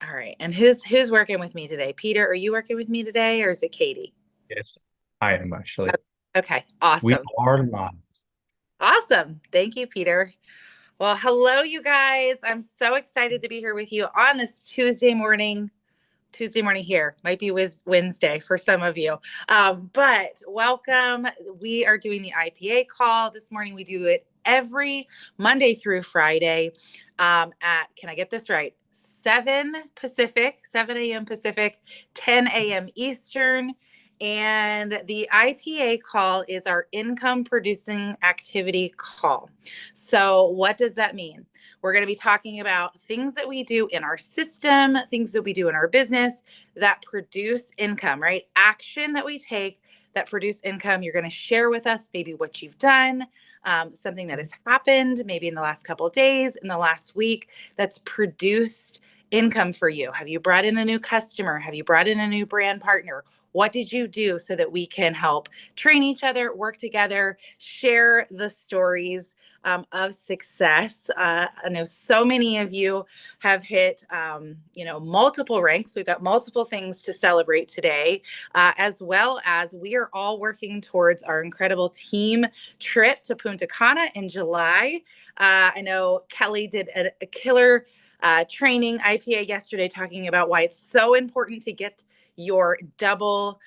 All right. And who's working with me today? Peter, are you working with me today or is it Katie? Yes, I am actually. Okay. We Awesome. are live. Awesome. Thank you, Peter. Well, hello, you guys. I'm so excited to be here with you on this Tuesday morning. Tuesday morning here might be Wednesday for some of you, but welcome. We are doing the IPA call this morning. We do it every Monday through Friday at, can I get this right? 7 Pacific, 7 a.m. Pacific, 10 a.m. Eastern. And the IPA call is our income producing activity call. So, what does that mean? We're going to be talking about things that we do in our system, things that we do in our business that produce income, right? Action that we take that produce income. You're going to share with us maybe what you've done, something that has happened maybe in the last couple of days, in the last week that's produced income for you. Have you brought in a new customer? Have you brought in a new brand partner? What did you do so that we can help train each other, work together, share the stories of success? I know so many of you have hit, multiple ranks. We've got multiple things to celebrate today, as well as we are all working towards our incredible team trip to Punta Cana in July. I know Kelly did a killer training IPA yesterday talking about why it's so important to get your double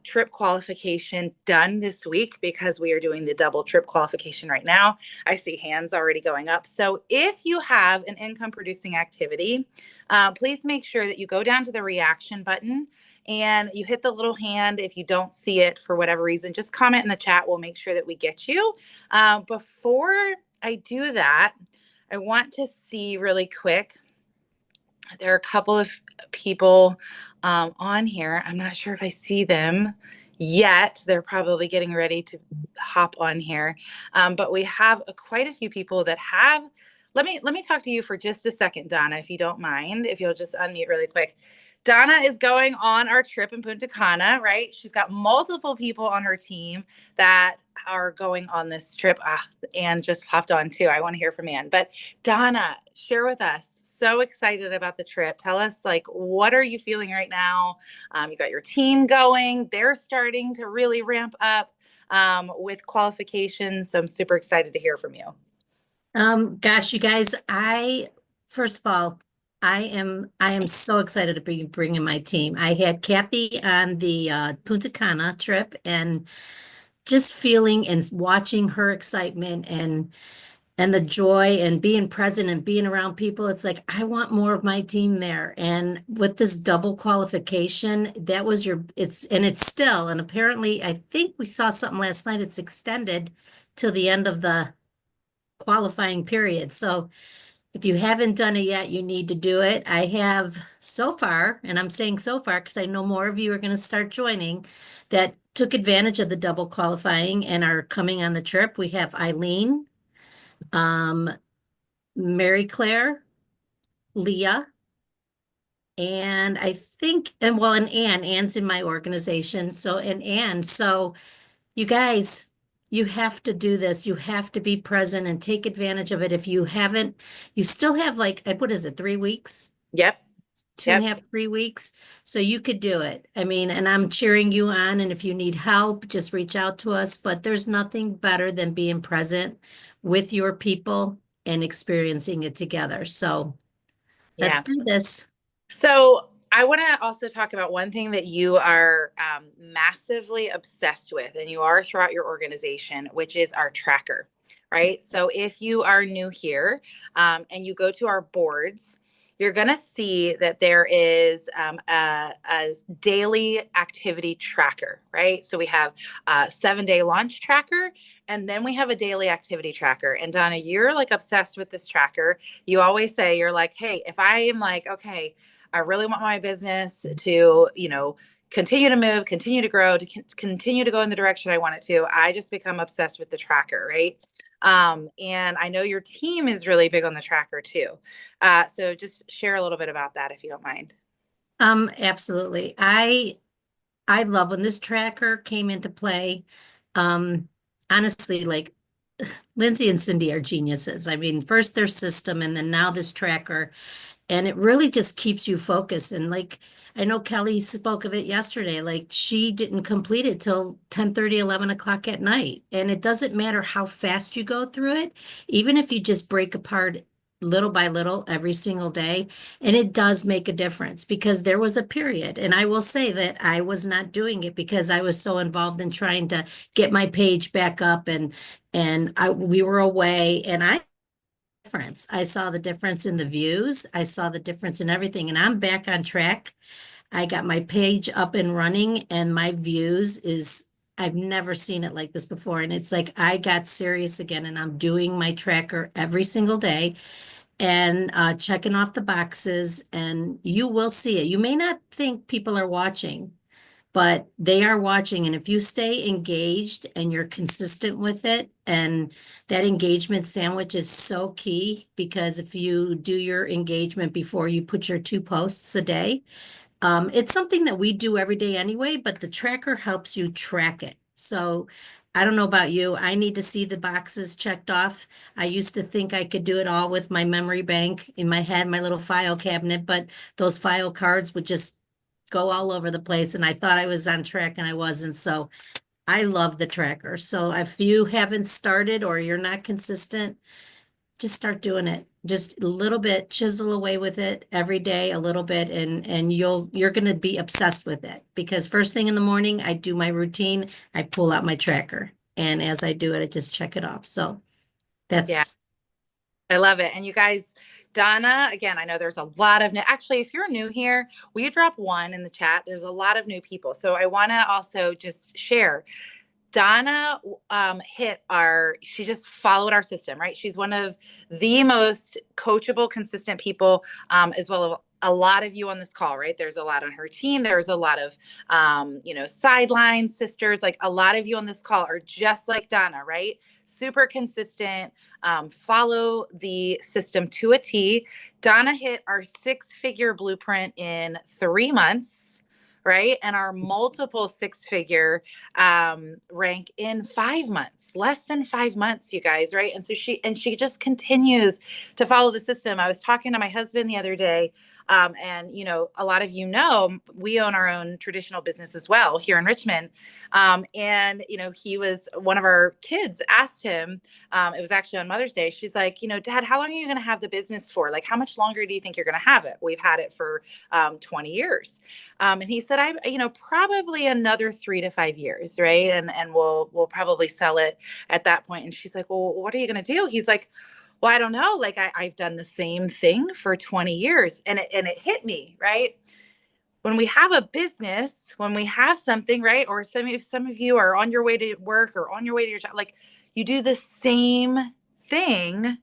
trip qualification done this week because we are doing the double trip qualification right now. I see hands already going up. So if you have an income producing activity, please make sure that you go down to the reaction button and you hit the little hand. If you don't see it for whatever reason, just comment in the chat. We'll make sure that we get you. Before I do that, I want to see really quick. There are a couple of people on here. I'm not sure if I see them yet. They're probably getting ready to hop on here. But we have quite a few people that have. Let me talk to you for just a second, Donna, if you don't mind. If you'll just unmute really quick. Donna is going on our trip in Punta Cana, right? She's got multiple people on her team that are going on this trip. Anne just popped on too. I want to hear from Anne. But Donna, share with us. So excited about the trip. Tell us, like, what are you feeling right now? You got your team going. They're starting to really ramp up with qualifications. So I'm super excited to hear from you. Gosh, you guys, first of all, I am so excited to be bringing my team. I had Kathy on the Punta Cana trip and just feeling and watching her excitement and the joy and being present and being around people. It's like I want more of my team there. And with this double qualification, that was it's still, and apparently I think we saw something last night. It's extended till the end of the qualifying period. So if you haven't done it yet, you need to do it. I have so far, and I'm saying so far because I know more of you are going to start joining, that took advantage of the double qualifying and are coming on the trip. We have Eileen, um, Mary Claire, Leah, and I think, and Anne. Anne's in my organization. And Anne. So you guys, you have to do this. You have to be present and take advantage of it. If you haven't, you still have like, what is it, 3 weeks? Yep. Two and Yep. a half, 3 weeks. So you could do it. I mean, and I'm cheering you on. And if you need help, just reach out to us. But there's nothing better than being present with your people and experiencing it together. So let's Yeah. do this. So I want to also talk about one thing that you are massively obsessed with, and you are throughout your organization, which is our tracker, right? So if you are new here and you go to our boards, you're going to see that there is a daily activity tracker, right? So we have a 7-day launch tracker, and then we have a daily activity tracker. And Donna, you're like obsessed with this tracker. You always say, you're like, hey, if I am like, okay, I really want my business to, continue to move, continue to grow, to continue to go in the direction I want it to. I just become obsessed with the tracker, right? And I know your team is really big on the tracker too. So just share a little bit about that if you don't mind. Absolutely. I love when this tracker came into play. Um, Honestly, like Lindsay and Cindy are geniuses. I mean, first their system and then now this tracker. And it really just keeps you focused. And like, I know Kelly spoke of it yesterday, like she didn't complete it till 10:30, 11 o'clock at night. And it doesn't matter how fast you go through it, even if you just break apart little by little every single day. And it does make a difference because there was a period, and I will say that I was not doing it because I was so involved in trying to get my page back up and we were away and I difference. I saw the difference in the views. I saw the difference in everything, and I'm back on track. I got my page up and running, and my views is I've never seen it like this before. And it's like I got serious again, and I'm doing my tracker every single day and checking off the boxes, and you will see it. You may not think people are watching, but they are watching. And if you stay engaged and you're consistent with it, and that engagement sandwich is so key because if you do your engagement before you put your 2 posts a day, it's something that we do every day anyway, but the tracker helps you track it. So I don't know about you. I need to see the boxes checked off. I used to think I could do it all with my memory bank in my head, my little file cabinet, but those file cards would just go all over the place. And I thought I was on track and I wasn't. So I love the tracker. So if you haven't started or you're not consistent, just start doing it. Just a little bit, chisel away with it every day, a little bit, and you're gonna be obsessed with it. Because first thing in the morning, I do my routine, I pull out my tracker. And as I do it, I just check it off. So Yeah, that's I love it. And you guys, Donna, again, I know there's a lot of new, actually, if you're new here, will you drop one in the chat? There's a lot of new people. So I want to also just share. Donna she just followed our system, right? She's one of the most coachable, consistent people, as well as a lot of you on this call, right? There's a lot on her team. There's a lot of, sideline sisters. Like a lot of you on this call are just like Donna, right? Super consistent, follow the system to a T. Donna hit our 6-figure blueprint in 3 months, right? And our multiple 6-figure rank in 5 months, less than 5 months, you guys, right? And so she just continues to follow the system. I was talking to my husband the other day, and a lot of we own our own traditional business as well here in Richmond, and he was one of our kids asked him, it was actually on Mother's Day. She's like, Dad, how long are you going to have the business for? Like, how much longer do you think you're going to have it? We've had it for 20 years. And he said, probably another 3 to 5 years, right? And we'll probably sell it at that point. And she's like, well, what are you going to do? He's like, well, I don't know. Like I've done the same thing for 20 years. And it hit me, right? When we have a business, when we have something, right? Or some of you are on your way to work or on your way to your job, like you do the same thing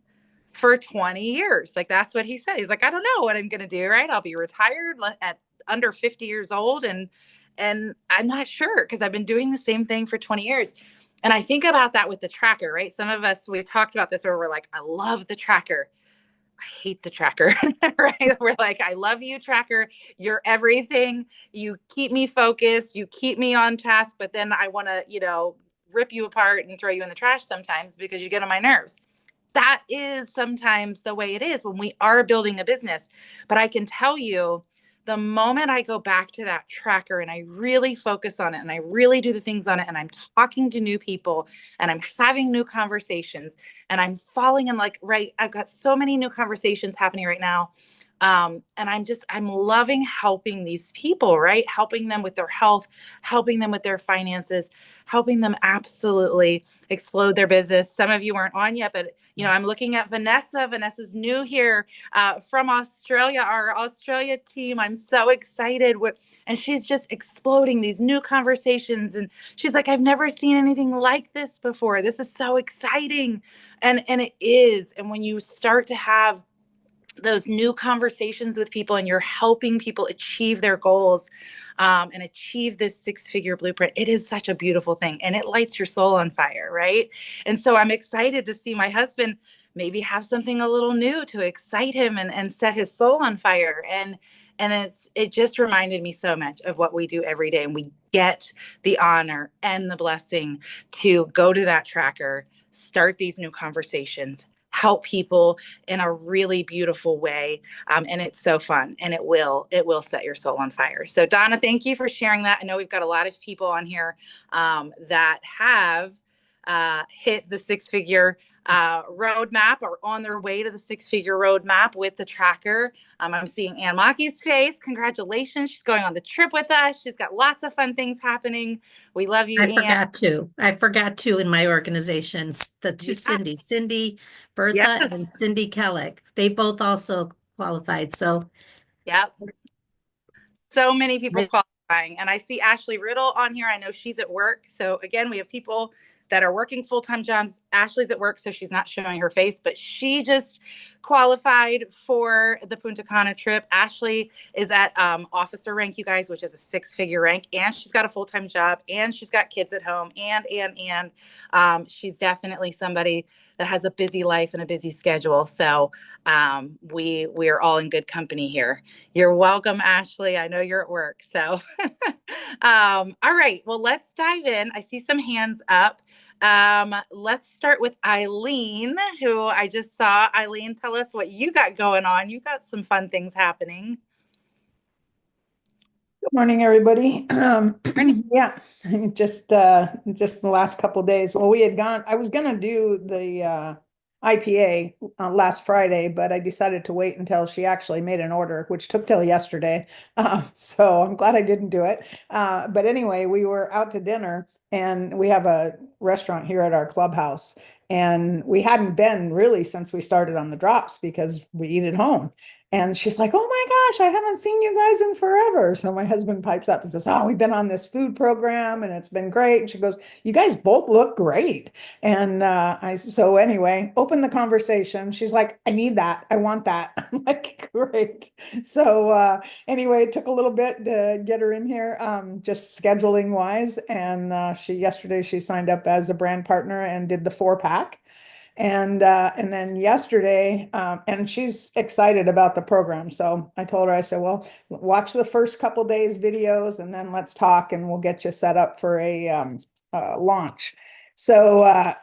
for 20 years. Like that's what he said. He's like, I don't know what I'm going to do, right? I'll be retired at under 50 years old and I'm not sure because I've been doing the same thing for 20 years. And I think about that with the tracker, right? Some of us, we talked about this where we're like, I love the tracker. I hate the tracker, right? We're like, I love you, tracker. You're everything. You keep me focused. You keep me on task. But then I want to, rip you apart and throw you in the trash sometimes because you get on my nerves. That is sometimes the way it is when we are building a business. But I can tell you, the moment I go back to that tracker and I really focus on it and I really do the things on it and I'm talking to new people and I'm having new conversations and I'm falling in right, I've got so many new conversations happening right now. And I'm loving helping these people, right? Helping them with their health, helping them with their finances, helping them absolutely explode their business. Some of you aren't on yet, but I'm looking at Vanessa. Vanessa's new here from Australia, our Australia team. I'm so excited and she's just exploding these new conversations. And she's like, I've never seen anything like this before. This is so exciting. And it is. And when you start to have those new conversations with people and you're helping people achieve their goals and achieve this 6-figure blueprint, it is such a beautiful thing and it lights your soul on fire, right? And so I'm excited to see my husband maybe have something a little new to excite him and set his soul on fire. And it just reminded me so much of what we do every day. And we get the honor and the blessing to go to that tracker, start these new conversations, help people in a really beautiful way. And it's so fun, and it will set your soul on fire. So Donna, thank you for sharing that. I know we've got a lot of people on here that have hit the six-figure roadmap or on their way to the six-figure roadmap with the tracker. I'm seeing Ann Mackey's face. Congratulations. She's going on the trip with us. She's got lots of fun things happening. We love you, Ann. I forgot two in my organizations, the two Yeah. Cindy Bertha Yes. and Cindy Kellick. They both also qualified. So Yep. So many people qualifying. And I see Ashley Riddle on here. I know she's at work. So again, we have people that are working full-time jobs. Ashley's at work, so she's not showing her face, but she just qualified for the Punta Cana trip. Ashley is at officer rank, you guys, which is a six-figure rank, and she's got a full-time job, and she's got kids at home, and she's definitely somebody that has a busy life and a busy schedule. So we are all in good company here. You're welcome, Ashley. I know you're at work. So all right, well, let's dive in. I see some hands up. Let's start with Eileen, who I just saw. Eileen, tell us what you got going on. You got some fun things happening. Good morning, everybody. Yeah, just the last couple of days. Well, I was gonna do the IPA last Friday, but I decided to wait until she actually made an order, which took till yesterday. So I'm glad I didn't do it. But anyway, we were out to dinner, and we have a restaurant here at our clubhouse, and we hadn't been really since we started on the drops because we eat at home. And she's like, "Oh my gosh, I haven't seen you guys in forever." So my husband pipes up and says, "Oh, we've been on this food program and it's been great." And she goes, "You guys both look great." And so anyway, open the conversation. She's like, "I need that. I want that." I'm like, "Great." So anyway, it took a little bit to get her in here, just scheduling wise. And yesterday she signed up as a brand partner and did the 4-pack. And then yesterday, and she's excited about the program. So I told her, I said, "Well, watch the first couple days videos, and then let's talk, and we'll get you set up for a launch." So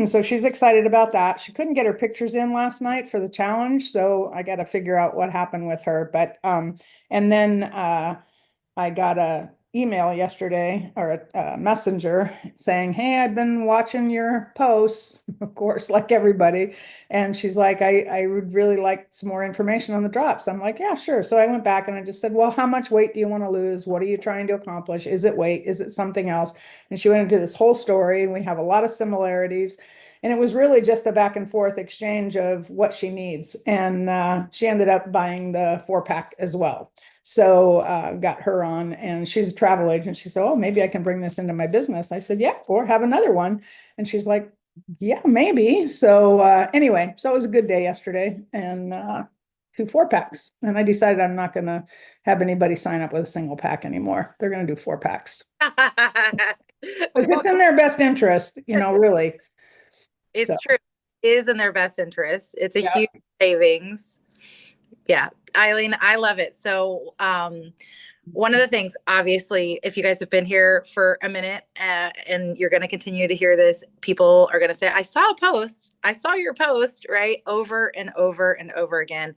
so she's excited about that. She couldn't get her pictures in last night for the challenge, so I got to figure out what happened with her. But and then I got a email yesterday, or a messenger, saying, "Hey, I've been watching your posts," of course, like everybody. And she's like, I would really like some more information on the drops." I'm like, "Yeah, sure." So I went back and I just said, "Well, how much weight do you want to lose? What are you trying to accomplish? Is it weight? Is it something else?" And she went into this whole story. We have a lot of similarities. And it was really just a back and forth exchange of what she needs. And she ended up buying the 4-pack as well. So got her on, and she's a travel agent. She said, "Oh, maybe I can bring this into my business." I said, "Yeah, or have another one." And she's like, "Yeah, maybe." So anyway, so it was a good day yesterday, and 2 4-packs. And I decided I'm not going to have anybody sign up with a single pack anymore. They're going to do 4-packs. Because it's in their best interest, really. It's So, true. It is in their best interest. It's a yeah. huge savings. Yeah, Eileen, I love it. So one of the things, obviously, if you guys have been here for a minute and you're going to continue to hear this, people are going to say, "I saw a post. I saw your post," right? Over and over and over again.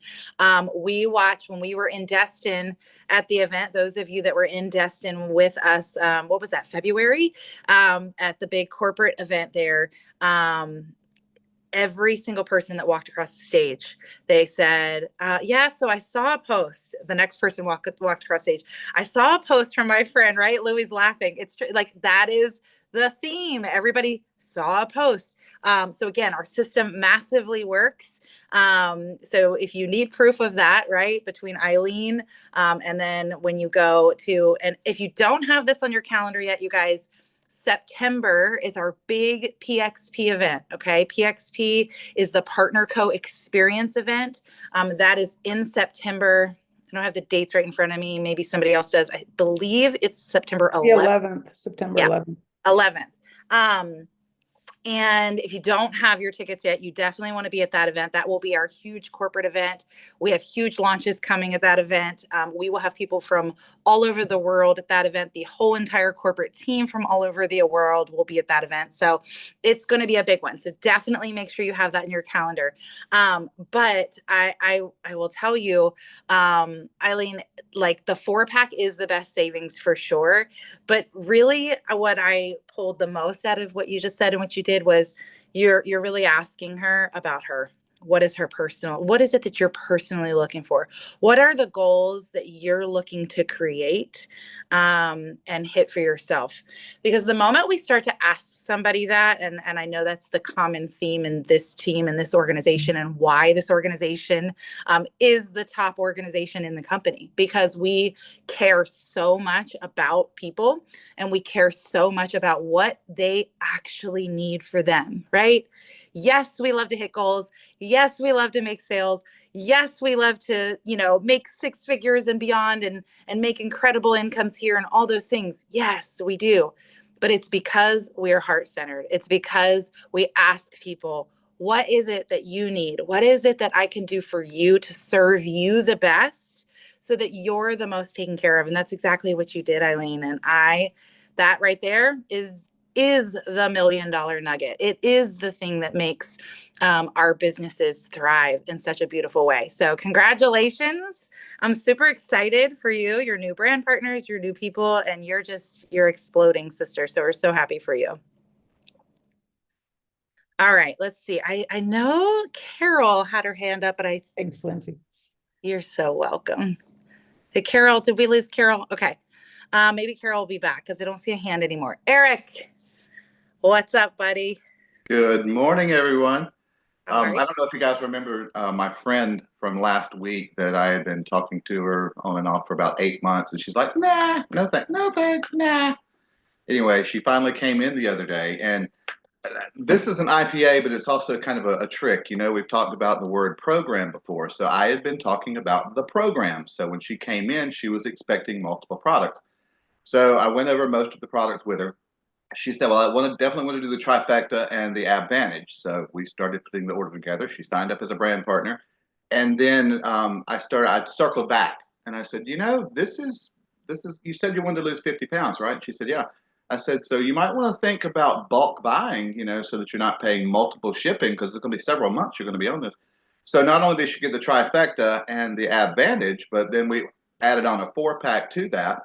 We watched when we were in Destin at the event, those of you that were in Destin with us, what was that, February, at the big corporate event there. Every single person that walked across the stage, they said, "Yeah, so I saw a post." The next person walked across stage. "I saw a post from my friend," right? Louie's laughing. It's like, that is the theme. Everybody saw a post. So again, our system massively works. So if you need proof of that, right, between Eileen and then when you go to, and if you don't have this on your calendar yet, you guys, September is our big PXP event. Okay. PXP is the Partner Co Experience event. That is in September. I don't have the dates right in front of me. Maybe somebody else does. I believe it's September 11th. The 11th, September Yeah, 11th. 11th. And if you don't have your tickets yet, you definitely want to be at that event. That will be our huge corporate event. We have huge launches coming at that event. We will have people from all over the world at that event. The whole entire corporate team from all over the world will be at that event. So it's going to be a big one. So definitely make sure you have that in your calendar. But I will tell you, Eileen, like the 4-pack is the best savings for sure. But really, what I pulled the most out of what you just said and what you did was you're really asking her about her. What is what is it that you're personally looking for? What are the goals that you're looking to create and hit for yourself? Because the moment we start to ask somebody that, and I know that's the common theme in this team and this organization and why this organization is the top organization in the company, because we care so much about people and we care so much about what they actually need for them, right? Yes, we love to hit goals. Yes, we love to make sales. Yes, we love to, make 6 figures and beyond and make incredible incomes here and all those things. Yes, we do. But it's because we're heart-centered. It's because we ask people, what is it that you need? What is it that I can do for you to serve you the best so that you're the most taken care of? And that's exactly what you did, Eileen. And that right there is the $1 million nugget. It is the thing that makes our businesses thrive in such a beautiful way. So congratulations. I'm super excited for you, your new brand partners, your new people, and you're exploding, sister. So we're so happy for you. All right, let's see. I know Carol had her hand up, but Thanks, Lindsay. You're so welcome. Hey, Carol, did we lose Carol? Okay. Maybe Carol will be back because I don't see a hand anymore. Eric, what's up, buddy? Good morning, everyone. How are I you? don't know if you guys remember my friend from last week that I had been talking to her on and off for about 8 months, and she's like, "Nah, no thanks, nah." Anyway, she finally came in the other day, and this is an IPA, but it's also kind of a trick. We've talked about the word program before, so I had been talking about the program. So when she came in, she was expecting multiple products. So I went over most of the products with her. She said, "Well, definitely want to do the trifecta and the Advantage." So we started putting the order together. She signed up as a brand partner, and then I circled back and I said, this is You said you wanted to lose 50 pounds, right? She said, "Yeah." I said, "So you might want to think about bulk buying, so that you're not paying multiple shipping, because it's going to be several months you're going to be on this." So not only did she get the trifecta and the Advantage, but then we added on a 4-pack to that.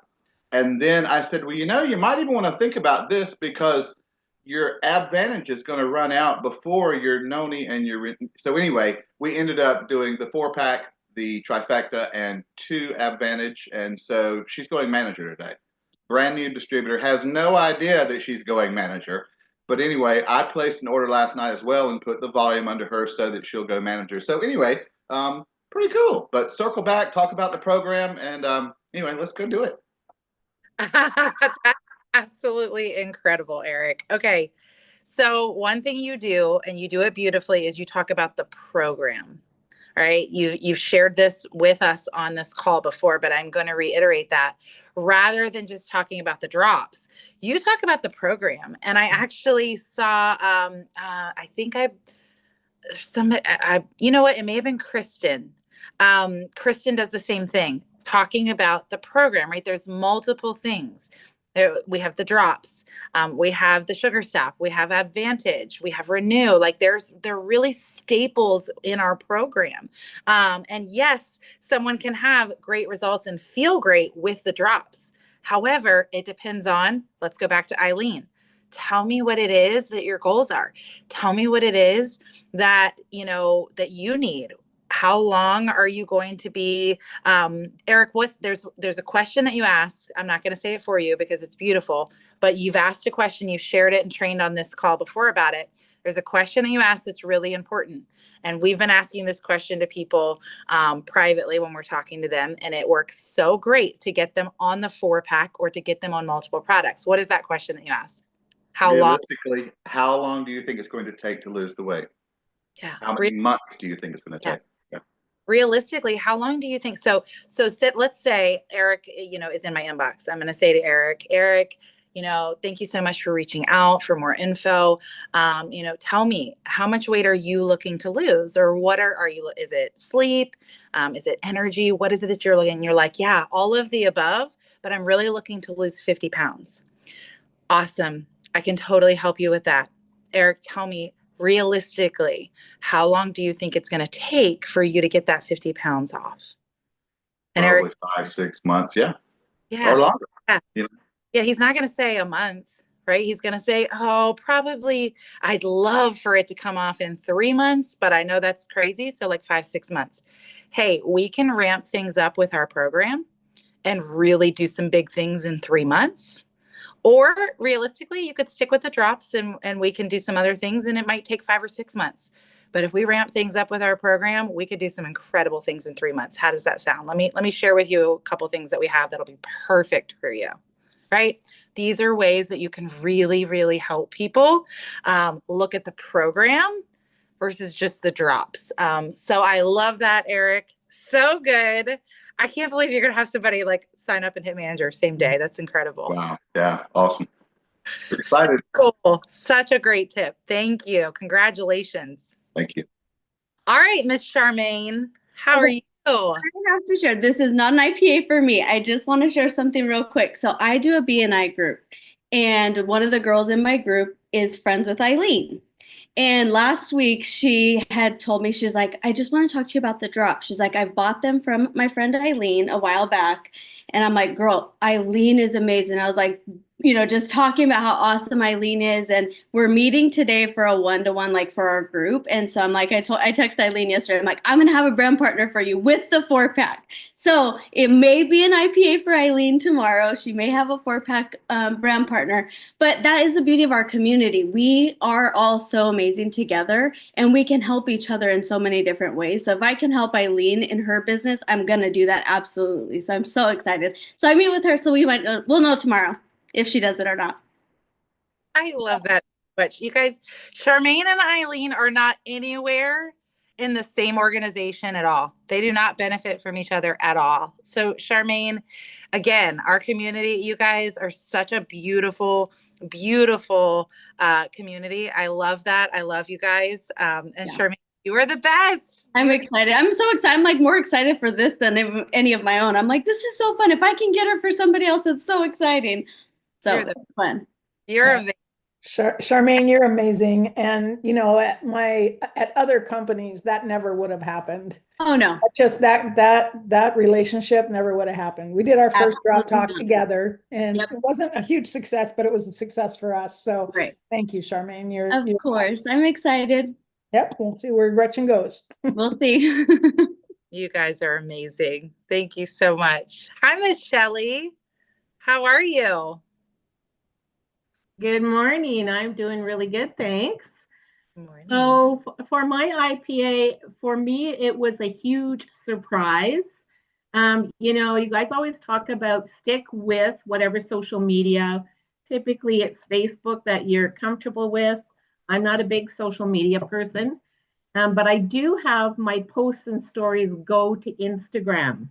And then I said, "Well, you might even want to think about this, because your Advantage is going to run out before your Noni and your." So anyway, we ended up doing the 4-pack, the trifecta, and 2 Advantage. And so she's going manager today. Brand new distributor, has no idea that she's going manager. But anyway, I placed an order last night as well and put the volume under her so that she'll go manager. So anyway, pretty cool. But circle back, talk about the program, and anyway, let's go do it. That's absolutely incredible, Eric. Okay. So one thing you do, and you do it beautifully, is you talk about the program. All right. You've shared this with us on this call before, but I'm going to reiterate that rather than just talking about the drops, you talk about the program. And I actually saw, I think you know what? It may have been Kristen. Kristen does the same thing, talking about the program, right? There's multiple things. We have the drops, we have the sugar stop, we have Advantage, we have Renew. Like they're really staples in our program. And yes, someone can have great results and feel great with the drops. However, it depends on, let's go back to Eileen. Tell me what it is that your goals are. Tell me what it is that you need. How long are you going to be, Eric? There's a question that you asked. I'm not going to say it for you because it's beautiful, but you've asked a question. You've shared it and trained on this call before about it. There's a question that you asked that's really important, and we've been asking this question to people privately when we're talking to them, and it works so great to get them on the 4-pack or to get them on multiple products. What is that question that you asked? How long? Realistically, how long do you think it's going to take to lose the weight? Yeah. How many months do you think it's going to take? Yeah. Realistically, how long do you think? Let's say Eric, is in my inbox. I'm going to say to Eric, Thank you so much for reaching out for more info. Tell me, how much weight are you looking to lose, or what are you, is it sleep? Is it energy? What is it that you're looking? You're like, yeah, all of the above, but I'm really looking to lose 50 pounds. Awesome. I can totally help you with that. Eric, tell me realistically, how long do you think it's going to take for you to get that 50 pounds off? And Probably Eric, 5, 6 months, yeah, or yeah, longer. yeah, You know, yeah, he's not going to say a month, right? He's going to say, oh, probably I'd love for it to come off in 3 months, but I know that's crazy. So like 5, 6 months. Hey, we can ramp things up with our program and really do some big things in 3 months. Or realistically, you could stick with the drops and we can do some other things and it might take 5 or 6 months. But if we ramp things up with our program, we could do some incredible things in 3 months. How does that sound? Let me share with you a couple things that we have that'll be perfect for you. Right? These are ways that you can really, really help people look at the program versus just the drops. So I love that, Eric. So good. I can't believe you're going to have somebody like sign up and hit manager same day. That's incredible. wow, yeah, awesome. So Excited. cool. Such a great tip. Thank you. Congratulations. Thank you. All right, Miss Charmaine, how are you? I have to share. This is not an IPA for me. I just want to share something real quick. So I do a BNI group, and one of the girls in my group is friends with Eileen. And last week she had told me, she's like, I just want to talk to you about the drop. She's like, I bought them from my friend Eileen a while back. And I'm like, girl, Eileen is amazing. I was like, just talking about how awesome Eileen is. And we're meeting today for a one-to-one, like for our group. And so I'm like, I texted Eileen yesterday. I'm like, I'm going to have a brand partner for you with the 4-pack. So it may be an IPA for Eileen tomorrow. She may have a 4-pack brand partner, but that is the beauty of our community. We are all so amazing together and we can help each other in so many different ways. So if I can help Eileen in her business, I'm going to do that. Absolutely. So I'm so excited. So I meet with her. So we'll know tomorrow if she does it or not. I love that so much. You guys, Charmaine and Eileen are not anywhere in the same organization at all. They do not benefit from each other at all. So Charmaine, again, our community, you guys are such a beautiful, beautiful community. I love that. I love you guys. And yeah. Charmaine, you are the best. I'm excited. I'm so excited. I'm like more excited for this than any of my own. I'm like, this is so fun. If I can get her for somebody else, it's so exciting. So you're fun. You're amazing. Charmaine, you're amazing. And at other companies, that never would have happened. Oh no. Just that relationship never would have happened. We did our first drop talk together and it wasn't a huge success, but it was a success for us. So thank you, Charmaine. You're of course. Awesome. I'm excited. Yep. We'll see where Gretchen goes. We'll see. You guys are amazing. Thank you so much. Hi, Miss Shelley. How are you? Good morning. I'm doing really good, thanks. Good morning. So for my IPA, for me, it was a huge surprise. You guys always talk about stick with whatever social media. Typically, it's Facebook that you're comfortable with. I'm not a big social media person, but I do have my posts and stories go to Instagram.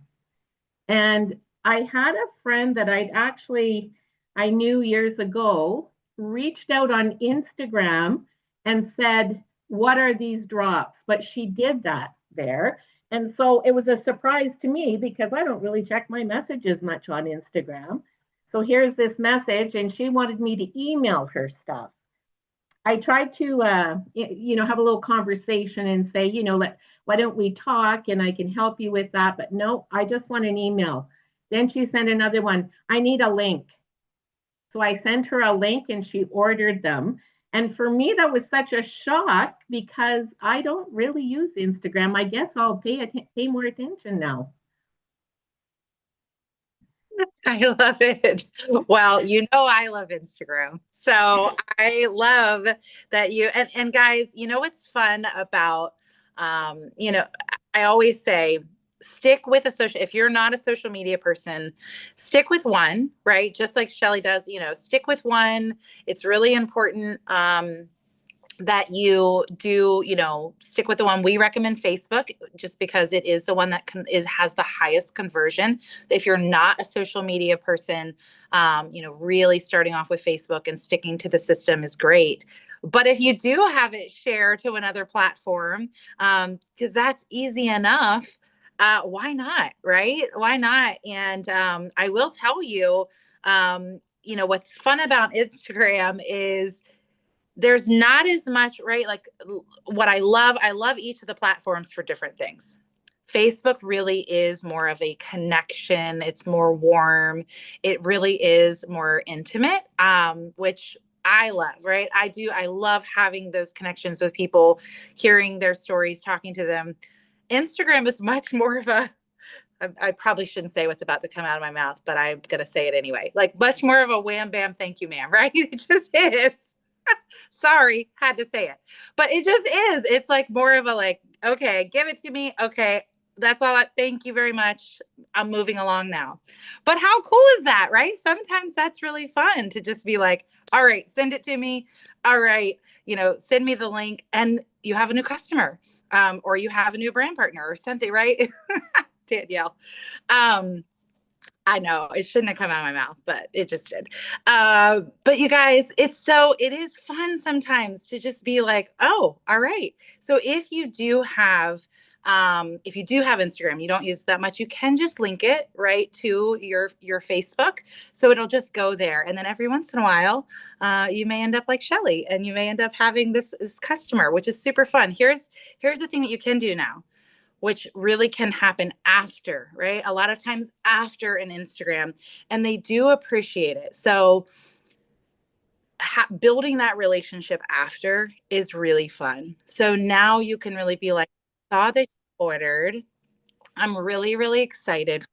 And I had a friend that I knew years ago, reached out on Instagram and said, what are these drops? But she did that there. And so it was a surprise to me because I don't really check my messages much on Instagram. So here's this message, and she wanted me to email her stuff. I tried to, have a little conversation and say, why don't we talk and I can help you with that? But no, I just want an email. Then she sent another one. I need a link. So I sent her a link and she ordered them. And for me, that was such a shock because I don't really use Instagram. I guess I'll pay more attention now. I love it. Well, I love Instagram. So I love that and guys, what's fun about, I always say, stick with if you're not a social media person, stick with one, right? Just like Shelley does, stick with one. It's really important. that you do, stick with the one we recommend, Facebook, just because it is the one that has the highest conversion. If you're not a social media person, really starting off with Facebook and sticking to the system is great. But if you do have it share to another platform, because that's easy enough, why not, right? Why not? And I will tell you, what's fun about Instagram is there's not as much, right? Like what I love each of the platforms for different things. Facebook really is more of a connection. It's more warm. It really is more intimate, which I love, right? I love having those connections with people, hearing their stories, talking to them. Instagram is much more of I probably shouldn't say what's about to come out of my mouth, but I'm going to say it anyway. Like much more of a wham, bam, thank you, ma'am, right? It just is. Sorry, had to say it. But it just is. It's like more of a like, okay, give it to me. Okay, that's all. Thank you very much. I'm moving along now. But how cool is that, right? Sometimes that's really fun to just be like, all right, send it to me. All right, send me the link and you have a new customer, or you have a new brand partner or something, right? Danielle. I know it shouldn't have come out of my mouth, but it just did. But you guys, it is fun sometimes to just be like, oh, all right. So if you do have Instagram, you don't use it that much, you can just link it right to your Facebook. So it'll just go there. And then every once in a while, you may end up like Shelly and you may end up having this customer, which is super fun. Here's the thing that you can do now, which really can happen after, right? A lot of times after an Instagram, and they do appreciate it. So building that relationship after is really fun. So now you can really be like, saw that you ordered. I'm really, really excited.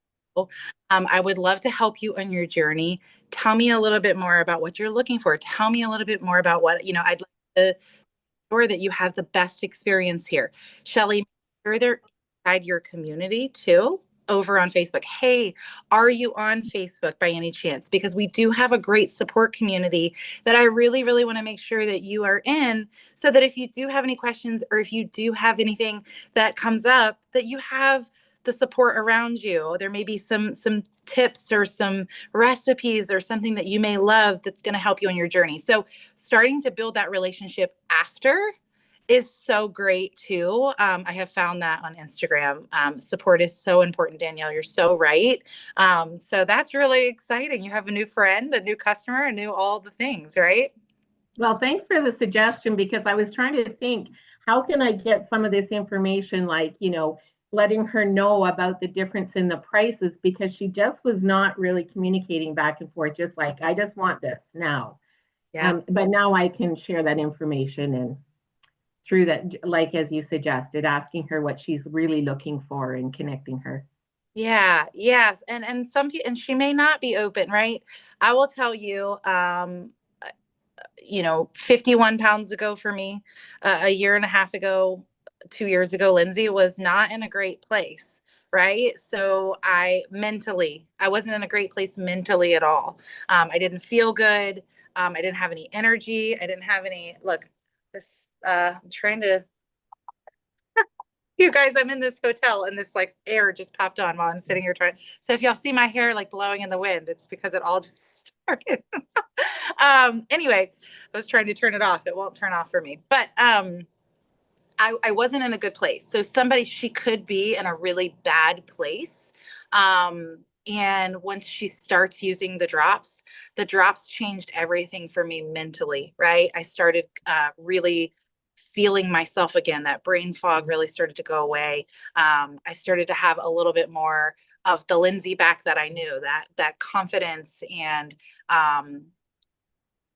I would love to help you on your journey. Tell me a little bit more about what you're looking for. Tell me a little bit more about what, I'd like to sure that you have the best experience here. Shelly, further inside your community too, over on Facebook. Hey, are you on Facebook by any chance? Because we do have a great support community that I really, really want to make sure that you are in, so that if you do have any questions or if you do have anything that comes up, that you have the support around you. There may be some tips or some recipes or something that you may love that's going to help you on your journey. So starting to build that relationship after is so great too. I have found that on Instagram. Support is so important, Danielle. You're so right. So that's really exciting. You have a new friend, a new customer, a new all the things, right? Well, thanks for the suggestion, because I was trying to think, how can I get some of this information, like, letting her know about the difference in the prices, because she just was not really communicating back and forth, just like, I just want this now. Yeah. But now I can share that information, and through that, like as you suggested, asking her what she's really looking for and connecting her. Yeah, yes. And some people, and she may not be open, right? I will tell you, 51 pounds ago for me, a year and a half ago, 2 years ago, Lindsay was not in a great place. Right. So I wasn't in a great place mentally at all. I didn't feel good. I didn't have any energy. I didn't have any, look, I'm trying to, you guys, I'm in this hotel and this like air just popped on while I'm sitting here trying. So if y'all see my hair like blowing in the wind, it's because it all just started. Anyway, I was trying to turn it off. It won't turn off for me. But I wasn't in a good place. So she could be in a really bad place. And once she starts using the drops changed everything for me mentally, right? I started really feeling myself again. That brain fog really started to go away. I started to have a little bit more of the Lindsay back that I knew, that confidence and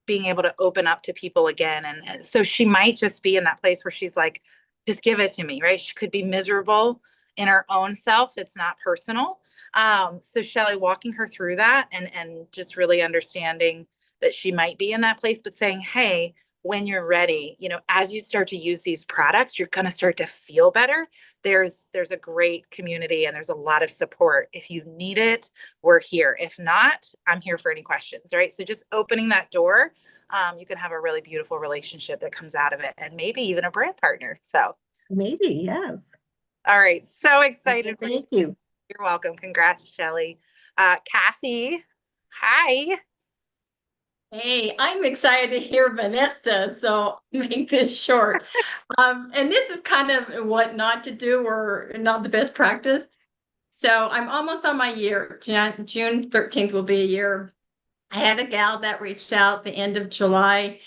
being able to open up to people again. And so she might just be in that place where she's like, just give it to me, right? She could be miserable in her own self. It's not personal. So Shelly, walking her through that and just really understanding that she might be in that place, but saying, hey, when you're ready, as you start to use these products, you're going to start to feel better. There's a great community and there's a lot of support. If you need it, we're here. If not, I'm here for any questions, right? So just opening that door you can have a really beautiful relationship that comes out of it, and maybe even a brand partner. So, Maybe, yes. all right. So excited for you. Thank you. You're welcome. Congrats, Shelly. Kathy, hi. Hey, I'm excited to hear Vanessa, so make this short. And this is kind of what not to do or not the best practice. So I'm almost on my year. June 13th will be a year. I had a gal that reached out the end of July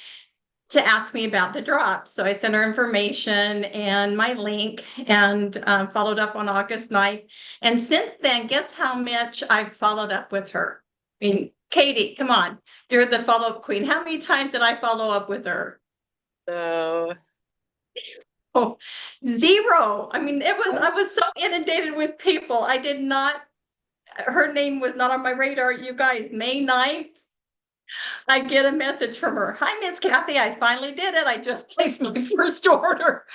to ask me about the drop. So I sent her information and my link and followed up on August 9th. And since then, guess how much I've followed up with her? I mean, Katie, come on. You're the follow-up queen. How many times did I follow up with her? So, Oh, zero. I mean, I was so inundated with people. I did not, her name was not on my radar. You guys, May 9th, I get a message from her. Hi, Miss Kathy. I finally did it. I just placed my first order.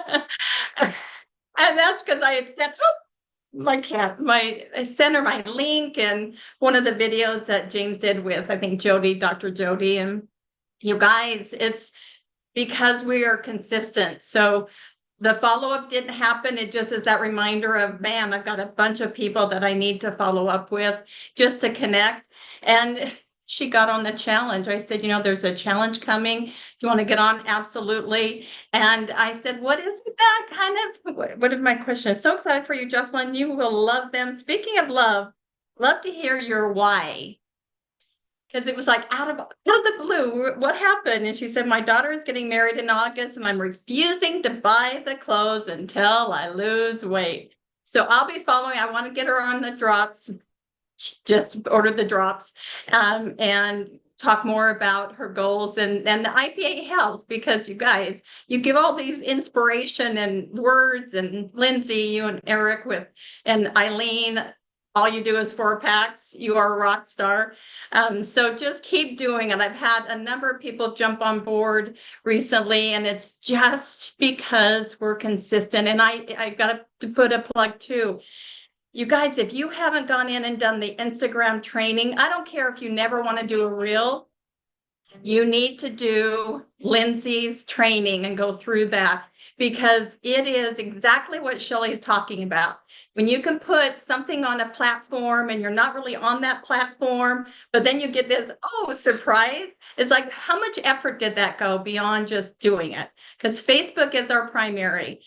And that's because I had sent I sent her my link and one of the videos that James did with, I think, Dr. Jody. And you guys, it's because we are consistent. So the follow-up didn't happen. It just is that reminder of, man, I've got a bunch of people that I need to follow up with just to connect. And she got on the challenge. I said, there's a challenge coming. Do you want to get on? Absolutely. And I said, what is that kind of, what is my question? So excited for you, Jocelyn. You will love them. Speaking of love to hear your why. Because it was like out of the blue, what happened? And she said, my daughter is getting married in August and I'm refusing to buy the clothes until I lose weight. So I'll be following. I want to get her on the drops. She just ordered the drops and talk more about her goals. And the IPA helps because you guys, you give all these inspiration and words, and Lindsay, you and Eric and Eileen, all you do is 4-packs. You are a rock star. So just keep doing it. I've had a number of people jump on board recently, and it's just because we're consistent. And I got to put a plug too. You guys, if you haven't gone in and done the Instagram training, I don't care if you never want to do a reel, you need to do Lindsay's training and go through that, because it is exactly what Shelly is talking about. When you can put something on a platform and you're not really on that platform, but then you get this, oh, surprise. It's like, how much effort did that go beyond just doing it? Because Facebook is our primary.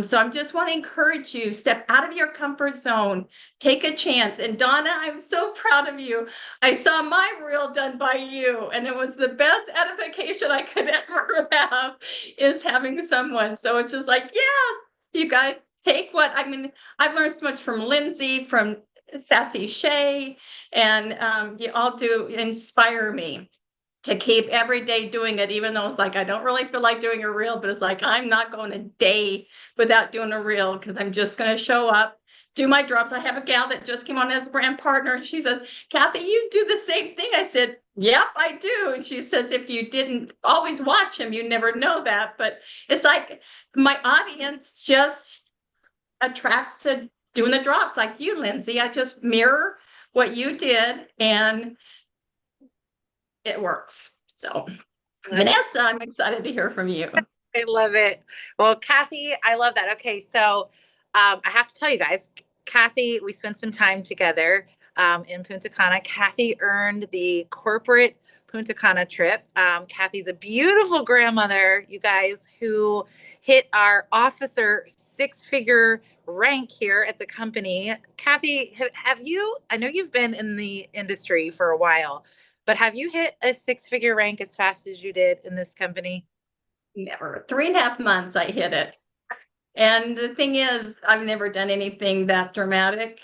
So I just want to encourage you, step out of your comfort zone, take a chance. And Donna, I'm so proud of you. I saw my reel done by you, and it was the best edification I could ever have, is having someone. So it's just like, yes, you guys take I've learned so much from Lindsay, from Sassy Shay, and you all do inspire me to keep every day doing it, even though it's like, I don't really feel like doing a reel, but it's like, I'm not going a day without doing a reel, because I'm just going to show up, do my drops. I have a gal that just came on as a brand partner, and she says, Kathy, you do the same thing. I said, yep, I do. And she says, if you didn't always watch him, you never know that. But it's like, my audience just attracts to doing the drops like you, Lindsay. I just mirror what you did and it works. So Vanessa, I'm excited to hear from you. I love it. Well, Kathy, I love that. Okay, so I have to tell you guys, Kathy, we spent some time together in Punta Cana. Kathy earned the corporate Punta Cana trip. Kathy's a beautiful grandmother, you guys, who hit our officer 6-figure rank here at the company. Kathy, have you, I know you've been in the industry for a while, but have you hit a 6-figure rank as fast as you did in this company? Never. 3.5 months I hit it. And the thing is, I've never done anything that dramatic.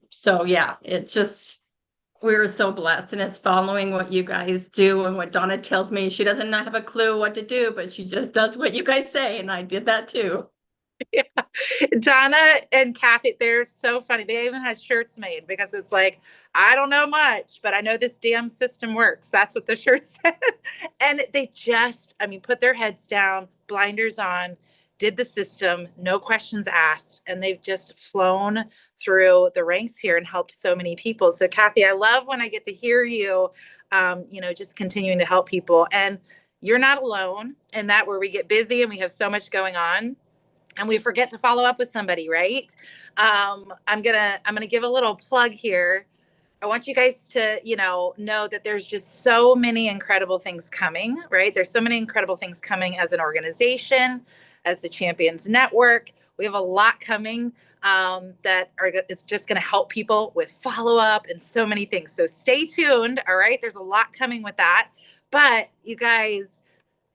So yeah, it's just, we're so blessed, and it's following what you guys do and what Donna tells me. She doesn't have a clue what to do, but she just does what you guys say. And I did that too. Yeah. Donna and Kathy, they're so funny. They even had shirts made because it's like, I don't know much, but I know this damn system works. That's what the shirt said. And they just, put their heads down, blinders on, did the system, no questions asked, and they've just flown through the ranks here and helped so many people. So Kathy, I love when I get to hear you, just continuing to help people. And you're not alone in that, where we get busy and we have so much going on and we forget to follow up with somebody, right? I'm gonna give a little plug here. I want you guys to, know that there's just so many incredible things coming, right? There's so many incredible things coming as an organization, as the Champions Network. We have a lot coming it's just going to help people with follow up and so many things. So stay tuned. All right. There's a lot coming with that. But you guys,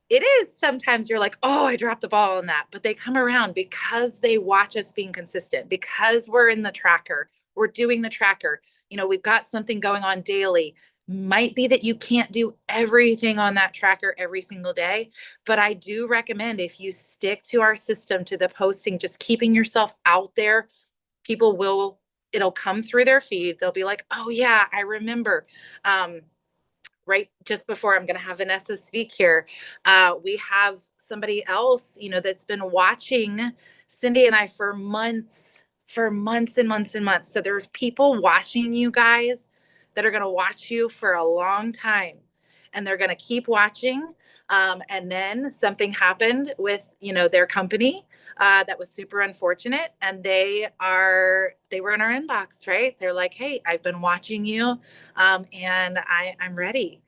it is sometimes you're like, oh, I dropped the ball on that. But they come around because they watch us being consistent, because we're in the tracker, we're doing the tracker. We've got something going on daily. Might be that you can't do everything on that tracker every single day, but I do recommend, if you stick to our system, to the posting, just keeping yourself out there, it'll come through their feed. They'll be like, oh yeah, I remember. Right just before I'm going to have Vanessa speak here, we have somebody else, that's been watching Cindy and I for months and months and months. So there's people watching you guys that are going to watch you for a long time, and they're going to keep watching. And then something happened with, their company that was super unfortunate, and they were in our inbox, right? They're like, hey, I've been watching you, and I'm ready.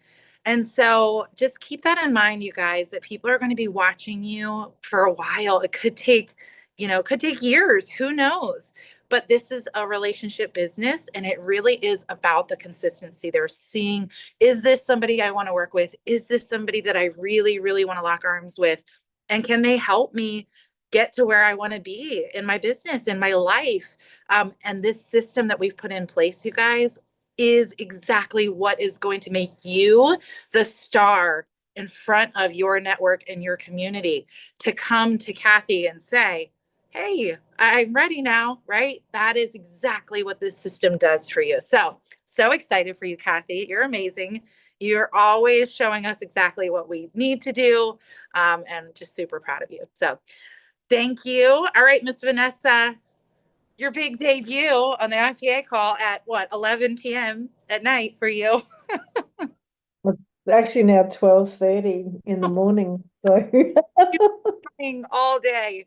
And so just keep that in mind, you guys, that people are going to be watching you for a while. It could take years, who knows? But this is a relationship business, and it really is about the consistency. They're seeing, is this somebody I want to work with? Is this somebody that I really, really want to lock arms with? And can they help me get to where I want to be in my business, in my life? And this system that we've put in place, you guys, is exactly what is going to make you the star in front of your network and your community, to come to Kathy and say, hey, I'm ready now, right? That is exactly what this system does for you. So excited for you, Kathy. You're amazing. You're always showing us exactly what we need to do, and just super proud of you. So thank you. All right, Miss Vanessa, your big debut on the IPA call at 11 p.m. at night for you. It's actually now 12:30 in the morning. So All day.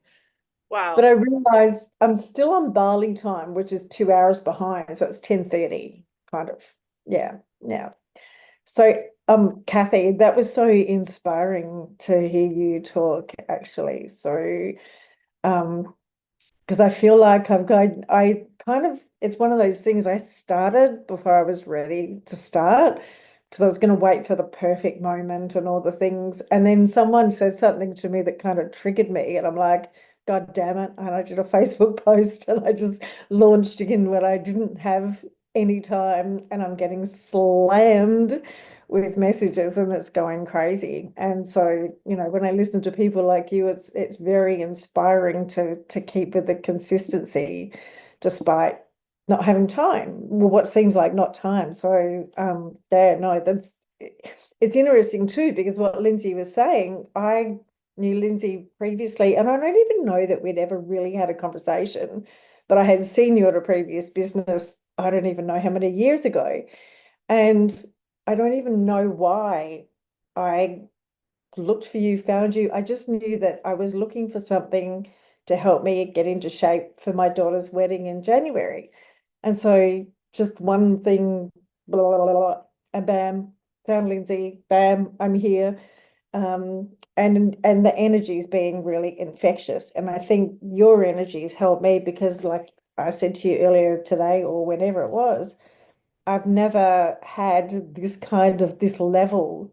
Wow. but I realize I'm still on Bali time, which is 2 hours behind. So it's 10:30, kind of. Yeah, yeah. So Kathy, that was so inspiring to hear you talk, actually. So because I feel like I kind of, it's one of those things I started before I was ready to start, because I was going to wait for the perfect moment and all the things. And then someone said something to me that kind of triggered me, and I'm like, God damn it. And I did a Facebook post and I just launched in when I didn't have any time, and I'm getting slammed with messages and it's going crazy. And so, when I listen to people like you, it's very inspiring to keep with the consistency despite not having time. Well, what seems like not time. So yeah, no, it's interesting too, because what Lindsay was saying, I knew Lindsay previously, and I don't even know that we'd ever really had a conversation, but I had seen you at a previous business, I don't even know how many years ago. And I don't even know why I looked for you, found you. I just knew that I was looking for something to help me get into shape for my daughter's wedding in January. And so just one thing, blah, blah, blah, blah, and bam, found Lindsay, bam, I'm here. And the energy is being really infectious. And I think your energies helped me, because like I said to you earlier today, or whenever it was, I've never had this level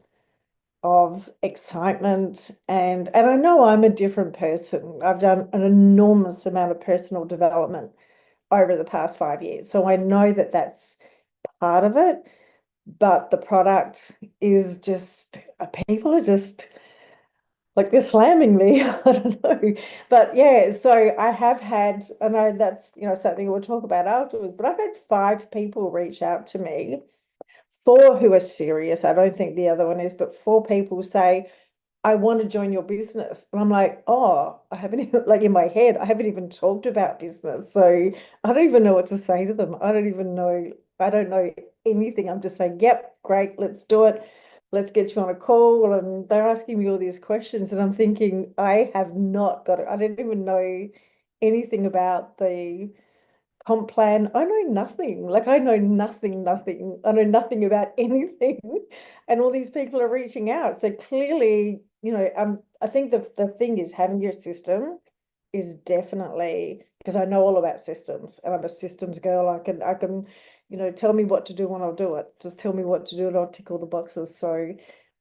of excitement, and I know I'm a different person. I've done an enormous amount of personal development over the past 5 years. So I know that that's part of it, but the product is just, people are just like, they're slamming me. I don't know. But yeah, so I have had, I know that's, something we'll talk about afterwards, but I've had 5 people reach out to me, 4 who are serious. I don't think the other one is, but 4 people say, I want to join your business. And I'm like, oh, I haven't even, like in my head, I haven't even talked about business. So I don't even know what to say to them. I don't know anything. I'm just saying, yep, great, let's do it. Let's get you on a call. And they're asking me all these questions. And I'm thinking, I have not got it. I don't even know anything about the comp plan. I know nothing. Like I know nothing. I know nothing about anything. And all these people are reaching out. So clearly, I think the thing is having your system is definitely because I know all about systems and I'm a systems girl. I can, tell me what to do and I'll do it. Just tell me what to do and I'll tick all the boxes. So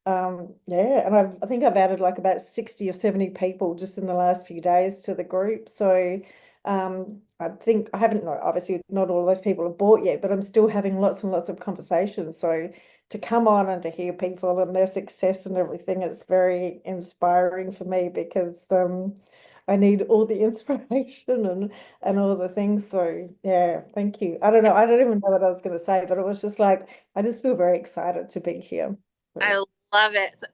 yeah, and I think I've added like about 60 or 70 people just in the last few days to the group. So I think I haven't, no, obviously not all of those people have bought yet, but I'm still having lots and lots of conversations. So to come on and to hear people and their success and everything, it's very inspiring for me because I need all the inspiration and all the things. So yeah, thank you. I don't know. I don't even know what I was going to say, but it was just like I just feel very excited to be here. I love it. So,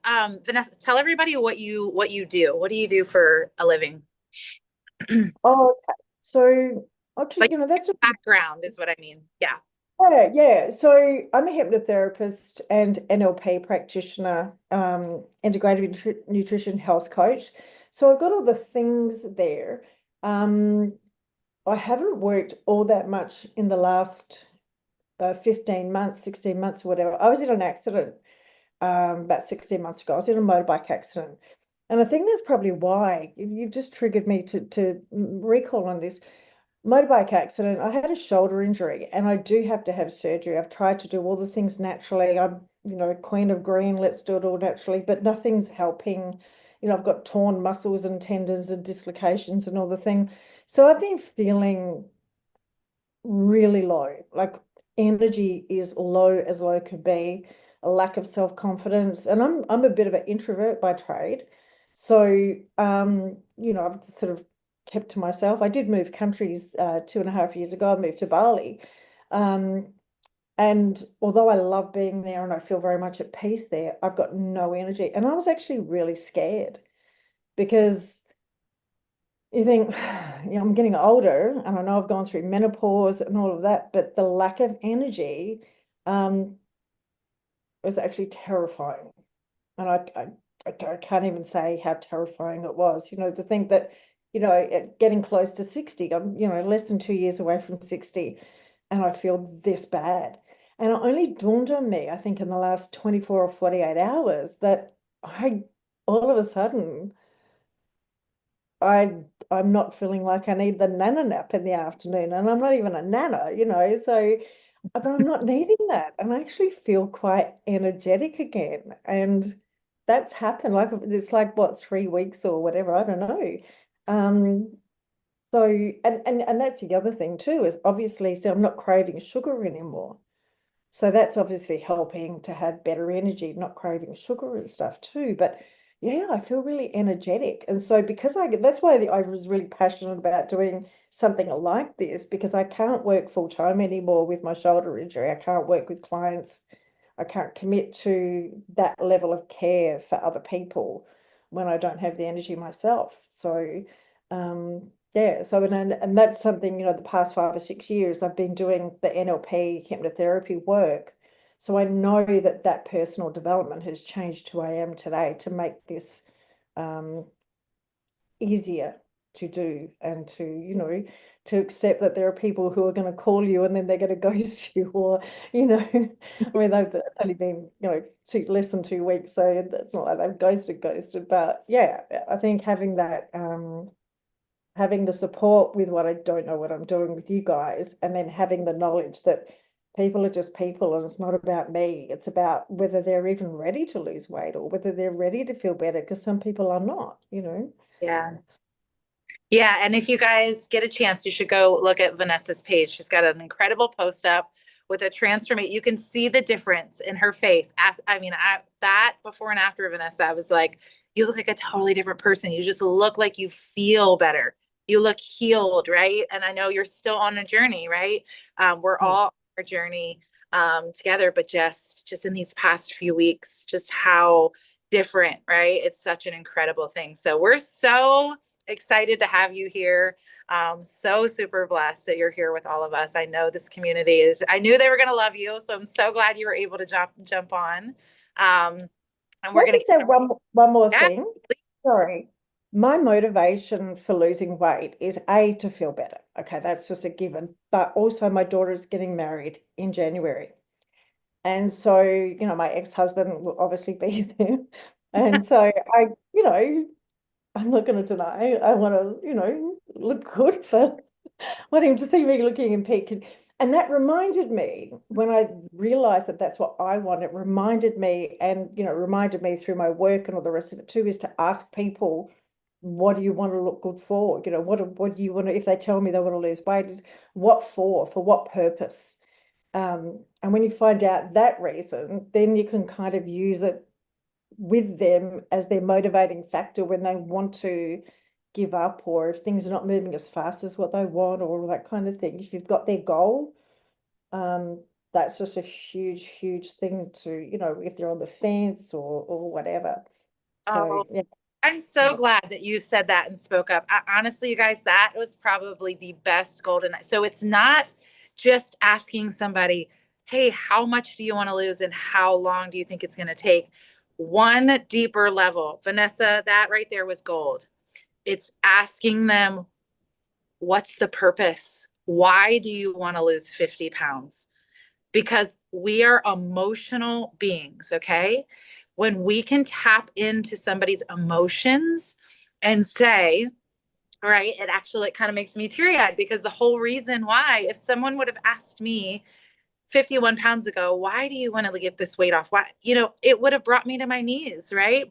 Vanessa, tell everybody what you do. What do you do for a living? Oh, okay. So actually, Like that's a background is what I mean. Yeah. yeah. So I'm a hypnotherapist and NLP practitioner, integrative nutrition health coach. So I've got all the things there. Um, I haven't worked all that much in the last 15 months, 16 months, or whatever. I was in an accident about 16 months ago. I was in a motorbike accident. And I think that's probably why you've just triggered me to recall on this motorbike accident. I had a shoulder injury and I do have to have surgery. I've tried to do all the things naturally. I'm, queen of green, let's do it all naturally, but nothing's helping. I've got torn muscles and tendons and dislocations and all the thing. So I've been feeling really low. Like energy is low as low could be, a lack of self-confidence. And I'm a bit of an introvert by trade. So I've sort of kept to myself. I did move countries 2.5 years ago. I moved to Bali. And although I love being there and I feel very much at peace there, I've got no energy. And I was actually really scared because you think, I'm getting older and I know I've gone through menopause and all of that, but the lack of energy um, was actually terrifying. And I can't even say how terrifying it was, to think that, getting close to 60, I'm, less than 2 years away from 60, and I feel this bad. And it only dawned on me, I think, in the last 24 or 48 hours that all of a sudden, I'm not feeling like I need the nana nap in the afternoon, and I'm not even a nana, so but I'm not needing that, and I actually feel quite energetic again, and that's happened like it's like what 3 weeks or whatever, I don't know. Um, so and that's the other thing too is obviously so I'm not craving sugar anymore. So that's obviously helping to have better energy, not craving sugar and stuff too. But yeah, I feel really energetic. And so because that's why I was really passionate about doing something like this because I can't work full time anymore with my shoulder injury. I can't work with clients. I can't commit to that level of care for other people when I don't have the energy myself. So yeah, so and that's something, the past 5 or 6 years I've been doing the NLP hypnotherapy work. So I know that that personal development has changed who I am today to make this easier to do and to accept that there are people who are going to call you and then they're going to ghost you or, I mean, they've only been, less than 2 weeks. So it's not like they've ghosted. But yeah, I think having that, having the support with what I don't know what I'm doing with you guys, and then having the knowledge that people are just people and it's not about me. It's about whether they're even ready to lose weight or whether they're ready to feel better, because some people are not. Yeah. Yeah. And if you guys get a chance, you should go look at Vanessa's page. She's got an incredible post up with a transformation. You can see the difference in her face. I mean, that before and after Vanessa, I was like, you look like a totally different person. You just look like you feel better. You look healed, right? And I know you're still on a journey, right? We're all on our journey. together, but just in these past few weeks, just how different, right? It's such an incredible thing. So we're so excited to have you here. So super blessed that you're here with all of us. I know this community is, I knew they were going to love you. So I'm so glad you were able to jump on. And we're Can I going just say one more yeah, thing? Sorry. My motivation for losing weight is A, to feel better. Okay, that's just a given. But also my daughter is getting married in January. And so, my ex-husband will obviously be there. And so I'm not going to deny I want to, look good for want him to see me looking in peak. And that reminded me when I realized that that's what I want. It reminded me, and reminded me through my work and all the rest of it too, is to ask people, what do you want to look good for? What do you want to, if they tell me they want to lose weight, is what for what purpose? And when you find out that reason, then you can kind of use it with them as their motivating factor when they want to give up, or if things are not moving as fast as what they want, or that kind of thing. If you've got their goal, that's just a huge thing to, if they're on the fence or whatever. oh, So yeah. I'm so glad that you said that and spoke up. Honestly, you guys, that was probably the best golden. So it's not just asking somebody, hey, how much do you want to lose and how long do you think it's going to take? One deeper level. Vanessa, that right there was gold. It's asking them, what's the purpose? Why do you want to lose 50 pounds? Because we are emotional beings, okay? When we can tap into somebody's emotions and say, right, it kind of makes me teary-eyed, because the whole reason why, if someone would have asked me 51 pounds ago, why do you want to get this weight off? Why, it would have brought me to my knees, right?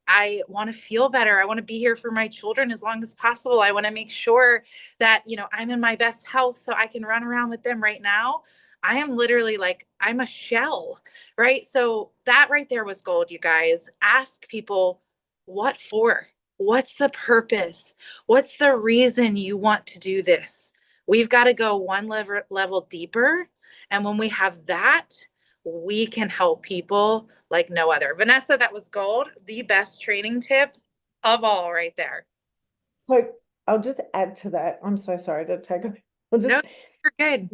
I want to feel better. I want to be here for my children as long as possible. I want to make sure that, I'm in my best health so I can run around with them right now. I am literally like, I'm a shell, right? So that right there was gold, you guys. Ask people, what for? What's the purpose? What's the reason you want to do this? We've got to go one level deeper. And when we have that, we can help people like no other. Vanessa, that was gold. The best training tip of all right there. So I'll just add to that. I'm so sorry to take. I'll No, just you're good.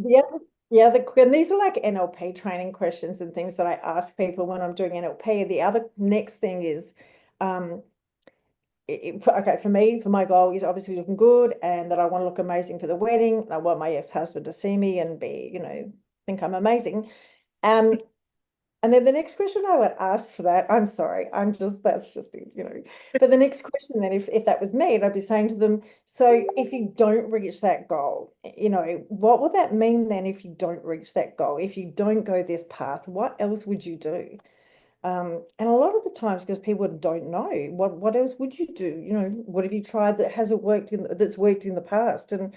and these are like NLP training questions and things that I ask people when I'm doing NLP. The other next thing is, okay, for me, for my goal is obviously looking good, and that I want to look amazing for the wedding. I want my ex-husband to see me and be, think I'm amazing. And then the next question I would ask for that, I'm sorry, that's just, but the next question then, if that was me, I'd be saying to them, so if you don't reach that goal, what would that mean then if you don't reach that goal? If you don't go this path, what else would you do? And a lot of the times, because people don't know, what else would you do? What have you tried that hasn't worked that's worked in the past? And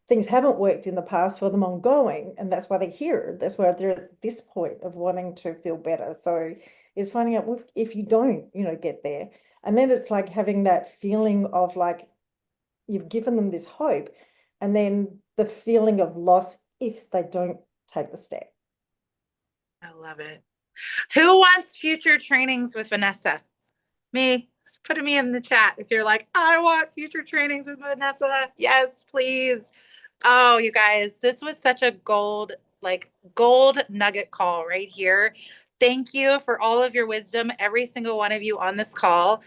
things haven't worked in the past for them ongoing, and that's why they're here. That's why they're at this point of wanting to feel better. So it's finding out if you don't, get there. And then it's like having that feeling of like you've given them this hope, and then the feeling of loss if they don't take the step. I love it. Who wants future trainings with Vanessa? Me. Put me in the chat if you're like, I want future trainings with Vanessa. Yes, please. Oh, you guys, this was such a gold nugget call right here. Thank you for all of your wisdom, every single one of you on this call.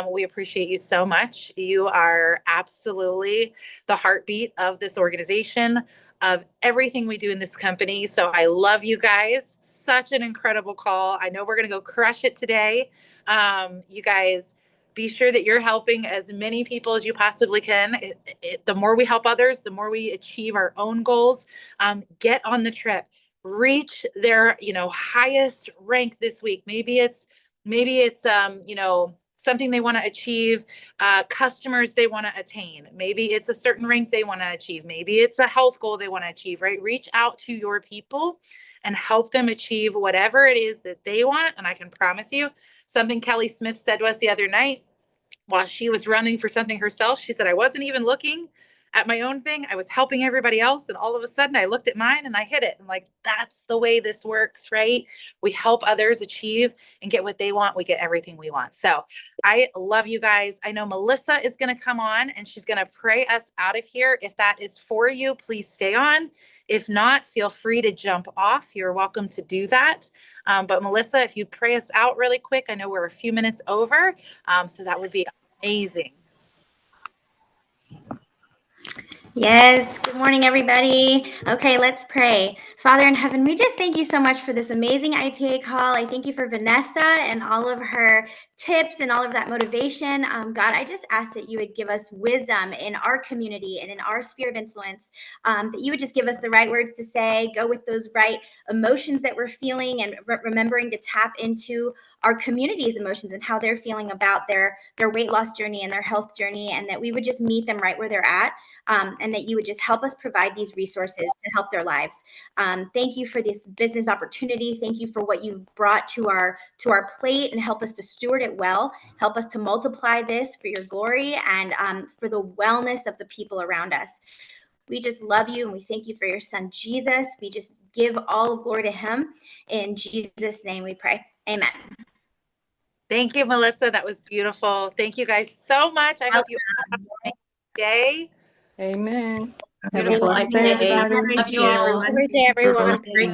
We appreciate you so much. You are absolutely the heartbeat of this organization, of everything we do in this company. So I love you guys. Such an incredible call. I know we're going to go crush it today. You guys, be sure that you're helping as many people as you possibly can. The more we help others, the more we achieve our own goals. Get on the trip, reach their, highest rank this week. Maybe it's, something they want to achieve, customers they want to attain. Maybe it's a certain rank they want to achieve. Maybe it's a health goal they want to achieve, right? Reach out to your people and help them achieve whatever it is that they want. And I can promise you, something Kelly Smith said to us the other night while she was running for something herself, she said, I wasn't even looking at my own thing. I was helping everybody else. And all of a sudden I looked at mine and I hit it. I'm like, that's the way this works, right? We help others achieve and get what they want. We get everything we want. So I love you guys. I know Melissa is going to come on and she's going to pray us out of here. If that is for you, please stay on. If not, feel free to jump off. You're welcome to do that. But Melissa, if you pray us out really quick, I know we're a few minutes over. So that would be amazing. Yes. Good morning, everybody. Okay, let's pray. Father in heaven, we just thank you so much for this amazing IPA call. I thank you for Vanessa and all of her tips and all of that motivation. God, I just ask that you would give us wisdom in our community and in our sphere of influence, that you would just give us the right words to say, go with those right emotions that we're feeling, and remembering to tap into our community's emotions and how they're feeling about their weight loss journey and their health journey, and that we would just meet them right where they're at. And that you would just help us provide these resources to help their lives. Thank you for this business opportunity. Thank you for what you've brought to our plate, and help us to steward it well. Help us to multiply this for your glory and for the wellness of the people around us. We just love you and we thank you for your son, Jesus. We just give all of glory to him. In Jesus' name we pray. Amen. Thank you, Melissa. That was beautiful. Thank you guys so much. I hope you all have a nice day. Amen. Have a Beautiful blessed day, idea. everybody. Love you all. Have a great day, everyone. Great.